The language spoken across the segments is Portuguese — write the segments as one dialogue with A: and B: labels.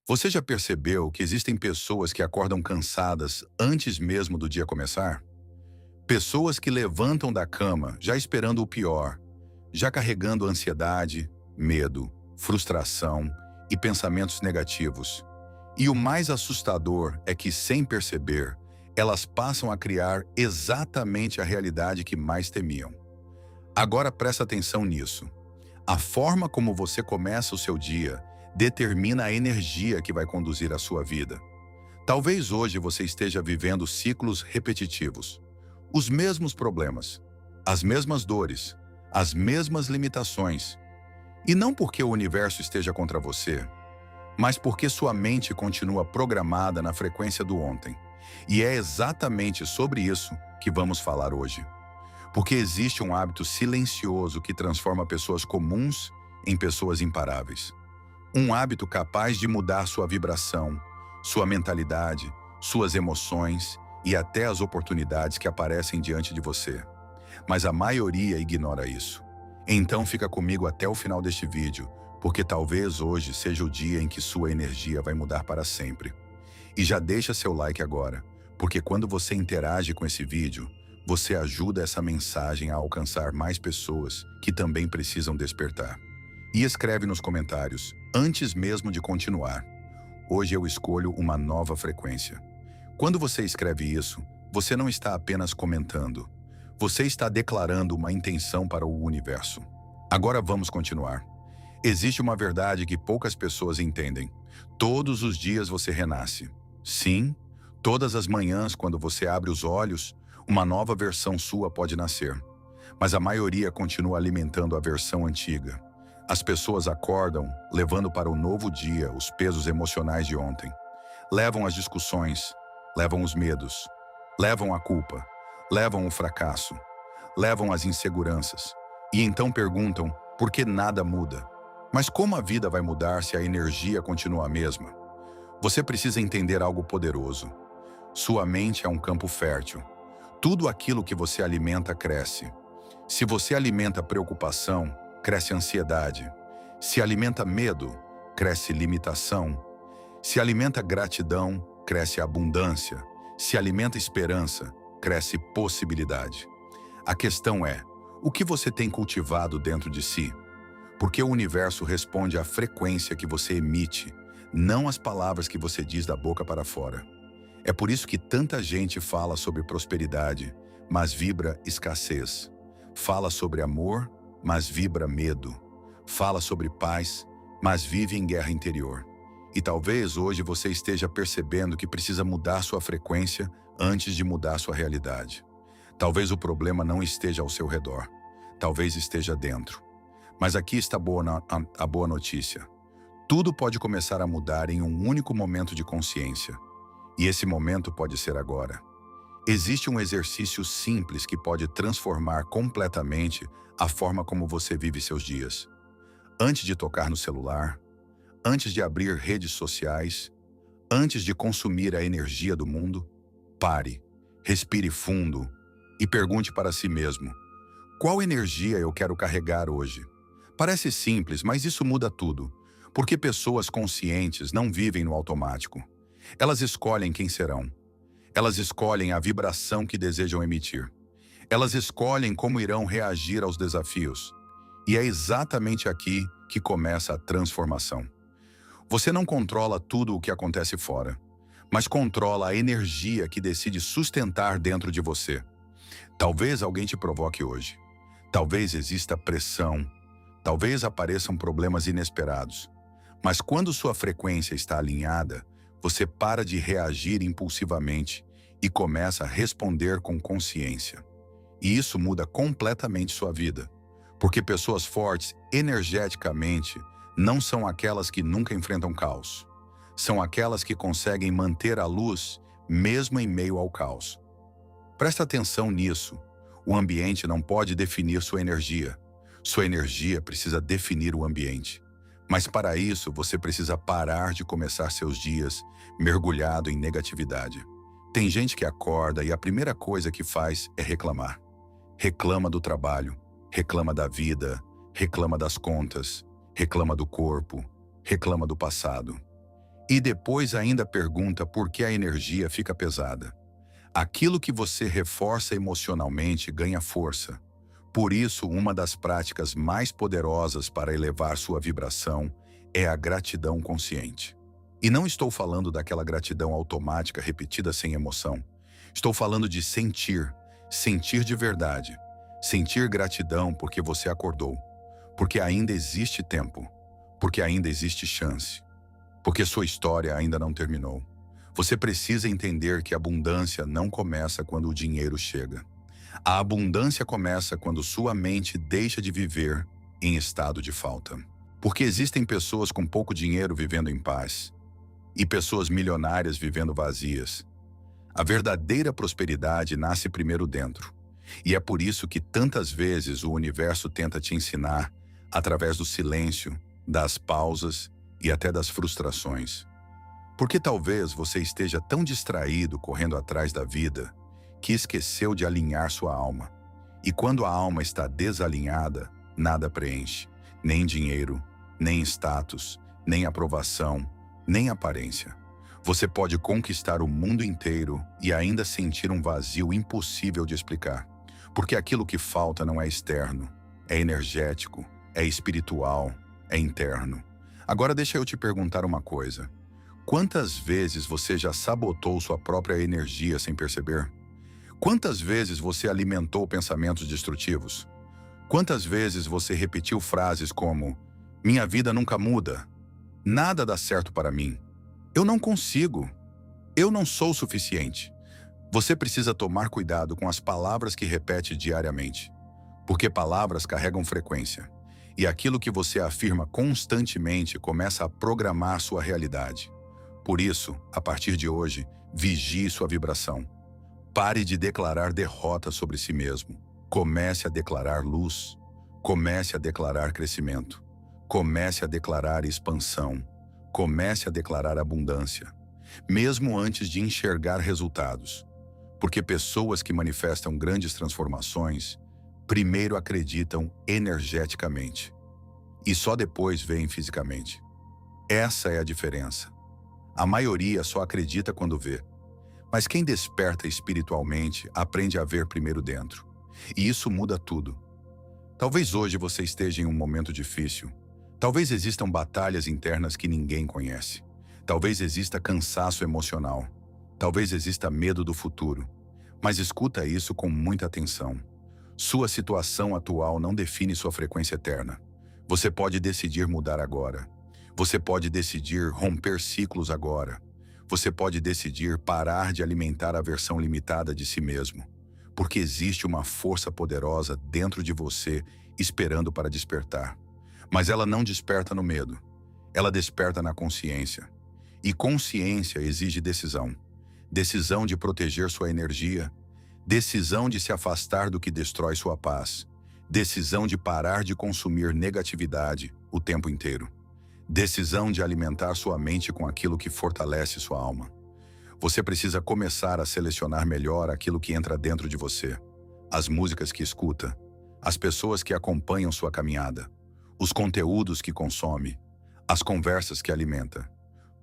A: Você já percebeu que existem pessoas que acordam cansadas antes mesmo do dia começar? Pessoas que levantam da cama já esperando o pior, já carregando ansiedade, medo, frustração e pensamentos negativos. E o mais assustador é que, sem perceber, elas passam a criar exatamente a realidade que mais temiam. Agora presta atenção nisso. A forma como você começa o seu dia determina a energia que vai conduzir a sua vida. Talvez hoje você esteja vivendo ciclos repetitivos, os mesmos problemas, as mesmas dores, as mesmas limitações. E não porque o universo esteja contra você, mas porque sua mente continua programada na frequência do ontem. E é exatamente sobre isso que vamos falar hoje. Porque existe um hábito silencioso que transforma pessoas comuns em pessoas imparáveis. Um hábito capaz de mudar sua vibração, sua mentalidade, suas emoções e até as oportunidades que aparecem diante de você. Mas a maioria ignora isso. Então fica comigo até o final deste vídeo, porque talvez hoje seja o dia em que sua energia vai mudar para sempre. E já deixa seu like agora, porque quando você interage com esse vídeo, você ajuda essa mensagem a alcançar mais pessoas que também precisam despertar. E escreve nos comentários, antes mesmo de continuar: hoje eu escolho uma nova frequência. Quando você escreve isso, você não está apenas comentando. Você está declarando uma intenção para o universo. Agora vamos continuar. Existe uma verdade que poucas pessoas entendem. Todos os dias você renasce. Sim, todas as manhãs, quando você abre os olhos, uma nova versão sua pode nascer. Mas a maioria continua alimentando a versão antiga. As pessoas acordam, levando para o novo dia os pesos emocionais de ontem. Levam as discussões, levam os medos, levam a culpa, levam o fracasso, levam as inseguranças. E então perguntam por que nada muda. Mas como a vida vai mudar se a energia continua a mesma? Você precisa entender algo poderoso. Sua mente é um campo fértil. Tudo aquilo que você alimenta cresce. Se você alimenta preocupação, cresce ansiedade. Se alimenta medo, cresce limitação. Se alimenta gratidão, cresce abundância. Se alimenta esperança, cresce possibilidade. A questão é, o que você tem cultivado dentro de si? Porque o universo responde à frequência que você emite, não às palavras que você diz da boca para fora. É por isso que tanta gente fala sobre prosperidade, mas vibra escassez. Fala sobre amor, mas vibra medo. Fala sobre paz, mas vive em guerra interior. E talvez hoje você esteja percebendo que precisa mudar sua frequência antes de mudar sua realidade. Talvez o problema não esteja ao seu redor. Talvez esteja dentro. Mas aqui está a boa notícia. Tudo pode começar a mudar em um único momento de consciência. E esse momento pode ser agora. Existe um exercício simples que pode transformar completamente a forma como você vive seus dias. Antes de tocar no celular, antes de abrir redes sociais, antes de consumir a energia do mundo, pare, respire fundo e pergunte para si mesmo: qual energia eu quero carregar hoje? Parece simples, mas isso muda tudo, porque pessoas conscientes não vivem no automático. Elas escolhem quem serão. Elas escolhem a vibração que desejam emitir. Elas escolhem como irão reagir aos desafios. E é exatamente aqui que começa a transformação. Você não controla tudo o que acontece fora, mas controla a energia que decide sustentar dentro de você. Talvez alguém te provoque hoje. Talvez exista pressão. Talvez apareçam problemas inesperados. Mas quando sua frequência está alinhada, você para de reagir impulsivamente e começa a responder com consciência. E isso muda completamente sua vida, porque pessoas fortes energeticamente não são aquelas que nunca enfrentam caos. São aquelas que conseguem manter a luz mesmo em meio ao caos. Presta atenção nisso. O ambiente não pode definir sua energia. Sua energia precisa definir o ambiente. Mas para isso, você precisa parar de começar seus dias mergulhado em negatividade. Tem gente que acorda e a primeira coisa que faz é reclamar. Reclama do trabalho, reclama da vida, reclama das contas, reclama do corpo, reclama do passado. E depois ainda pergunta por que a energia fica pesada. Aquilo que você reforça emocionalmente ganha força. Por isso, uma das práticas mais poderosas para elevar sua vibração é a gratidão consciente. E não estou falando daquela gratidão automática repetida sem emoção. Estou falando de sentir, sentir de verdade. Sentir gratidão porque você acordou, porque ainda existe tempo, porque ainda existe chance, porque sua história ainda não terminou. Você precisa entender que a abundância não começa quando o dinheiro chega. A abundância começa quando sua mente deixa de viver em estado de falta. Porque existem pessoas com pouco dinheiro vivendo em paz e pessoas milionárias vivendo vazias. A verdadeira prosperidade nasce primeiro dentro. E é por isso que tantas vezes o universo tenta te ensinar através do silêncio, das pausas e até das frustrações. Porque talvez você esteja tão distraído correndo atrás da vida que esqueceu de alinhar sua alma. E quando a alma está desalinhada, nada preenche, nem dinheiro, nem status, nem aprovação, nem aparência. Você pode conquistar o mundo inteiro e ainda sentir um vazio impossível de explicar. Porque aquilo que falta não é externo, é energético, é espiritual, é interno. Agora deixa eu te perguntar uma coisa. Quantas vezes você já sabotou sua própria energia sem perceber? Quantas vezes você alimentou pensamentos destrutivos? Quantas vezes você repetiu frases como: "Minha vida nunca muda. Nada dá certo para mim. Eu não consigo. Eu não sou o suficiente." Você precisa tomar cuidado com as palavras que repete diariamente, porque palavras carregam frequência, e aquilo que você afirma constantemente começa a programar sua realidade. Por isso, a partir de hoje, vigie sua vibração. Pare de declarar derrota sobre si mesmo. Comece a declarar luz. Comece a declarar crescimento. Comece a declarar expansão. Comece a declarar abundância, mesmo antes de enxergar resultados. Porque pessoas que manifestam grandes transformações, primeiro acreditam energeticamente e só depois veem fisicamente. Essa é a diferença. A maioria só acredita quando vê. Mas quem desperta espiritualmente aprende a ver primeiro dentro. E isso muda tudo. Talvez hoje você esteja em um momento difícil. Talvez existam batalhas internas que ninguém conhece. Talvez exista cansaço emocional. Talvez exista medo do futuro. Mas escuta isso com muita atenção. Sua situação atual não define sua frequência eterna. Você pode decidir mudar agora. Você pode decidir romper ciclos agora. Você pode decidir parar de alimentar a versão limitada de si mesmo. Porque existe uma força poderosa dentro de você esperando para despertar. Mas ela não desperta no medo. Ela desperta na consciência. E consciência exige decisão. Decisão de proteger sua energia. Decisão de se afastar do que destrói sua paz. Decisão de parar de consumir negatividade o tempo inteiro. Decisão de alimentar sua mente com aquilo que fortalece sua alma. Você precisa começar a selecionar melhor aquilo que entra dentro de você. As músicas que escuta, as pessoas que acompanham sua caminhada, os conteúdos que consome, as conversas que alimenta.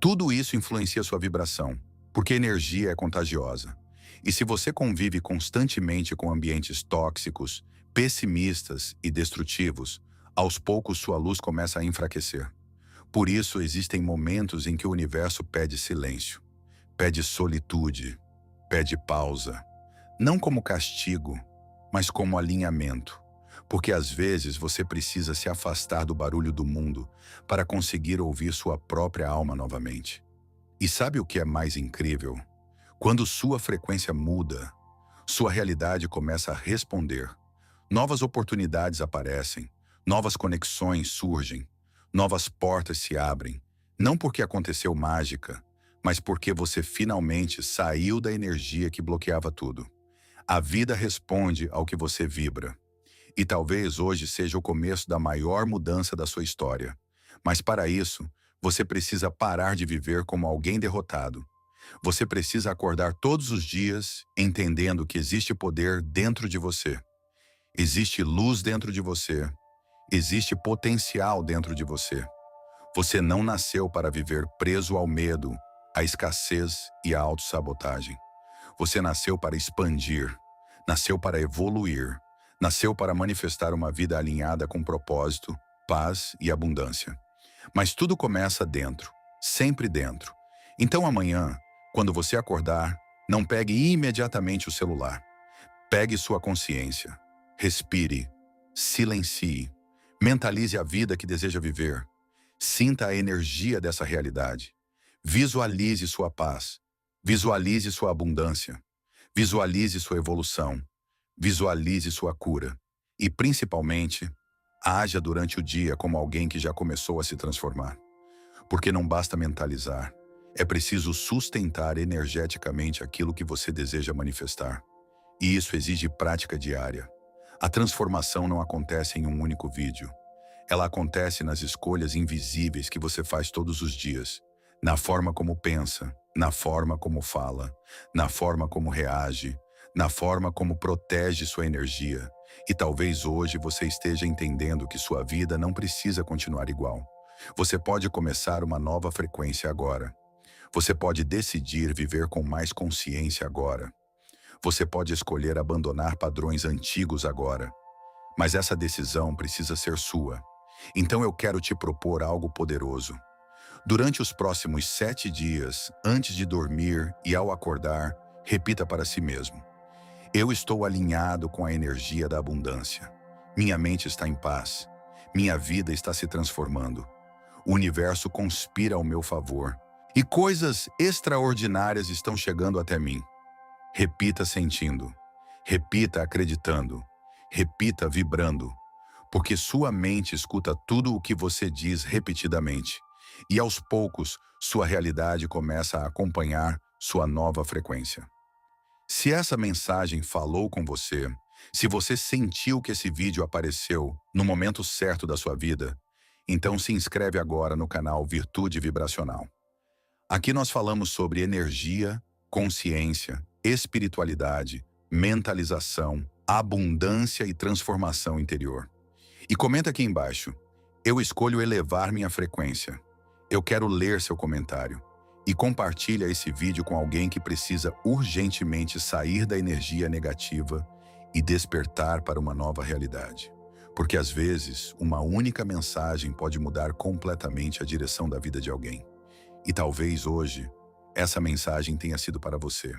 A: Tudo isso influencia sua vibração, porque energia é contagiosa. E se você convive constantemente com ambientes tóxicos, pessimistas e destrutivos, aos poucos sua luz começa a enfraquecer. Por isso existem momentos em que o universo pede silêncio, pede solitude, pede pausa. Não como castigo, mas como alinhamento. Porque às vezes você precisa se afastar do barulho do mundo para conseguir ouvir sua própria alma novamente. E sabe o que é mais incrível? Quando sua frequência muda, sua realidade começa a responder. Novas oportunidades aparecem, novas conexões surgem, novas portas se abrem. Não porque aconteceu mágica, mas porque você finalmente saiu da energia que bloqueava tudo. A vida responde ao que você vibra. E talvez hoje seja o começo da maior mudança da sua história. Mas para isso, você precisa parar de viver como alguém derrotado. Você precisa acordar todos os dias entendendo que existe poder dentro de você. Existe luz dentro de você. Existe potencial dentro de você. Você não nasceu para viver preso ao medo, à escassez e à autossabotagem. Você nasceu para expandir, nasceu para evoluir, nasceu para manifestar uma vida alinhada com propósito, paz e abundância. Mas tudo começa dentro, sempre dentro. Então amanhã, quando você acordar, não pegue imediatamente o celular. Pegue sua consciência, respire, silencie, mentalize a vida que deseja viver. Sinta a energia dessa realidade. Visualize sua paz. Visualize sua abundância. Visualize sua evolução. Visualize sua cura. E, principalmente, haja durante o dia como alguém que já começou a se transformar. Porque não basta mentalizar. É preciso sustentar energeticamente aquilo que você deseja manifestar. E isso exige prática diária. A transformação não acontece em um único vídeo. Ela acontece nas escolhas invisíveis que você faz todos os dias, na forma como pensa, na forma como fala, na forma como reage, na forma como protege sua energia. E talvez hoje você esteja entendendo que sua vida não precisa continuar igual. Você pode começar uma nova frequência agora. Você pode decidir viver com mais consciência agora. Você pode escolher abandonar padrões antigos agora. Mas essa decisão precisa ser sua. Então eu quero te propor algo poderoso. Durante os próximos 7 dias, antes de dormir e ao acordar, repita para si mesmo: eu estou alinhado com a energia da abundância. Minha mente está em paz. Minha vida está se transformando. O universo conspira ao meu favor. E coisas extraordinárias estão chegando até mim. Repita sentindo. Repita acreditando. Repita vibrando. Porque sua mente escuta tudo o que você diz repetidamente. E aos poucos, sua realidade começa a acompanhar sua nova frequência. Se essa mensagem falou com você, se você sentiu que esse vídeo apareceu no momento certo da sua vida, então se inscreve agora no canal Virtude Vibracional. Aqui nós falamos sobre energia, consciência, espiritualidade, mentalização, abundância e transformação interior. E comenta aqui embaixo: eu escolho elevar minha frequência. Eu quero ler seu comentário. E compartilha esse vídeo com alguém que precisa urgentemente sair da energia negativa e despertar para uma nova realidade. Porque às vezes, uma única mensagem pode mudar completamente a direção da vida de alguém. E talvez hoje, essa mensagem tenha sido para você.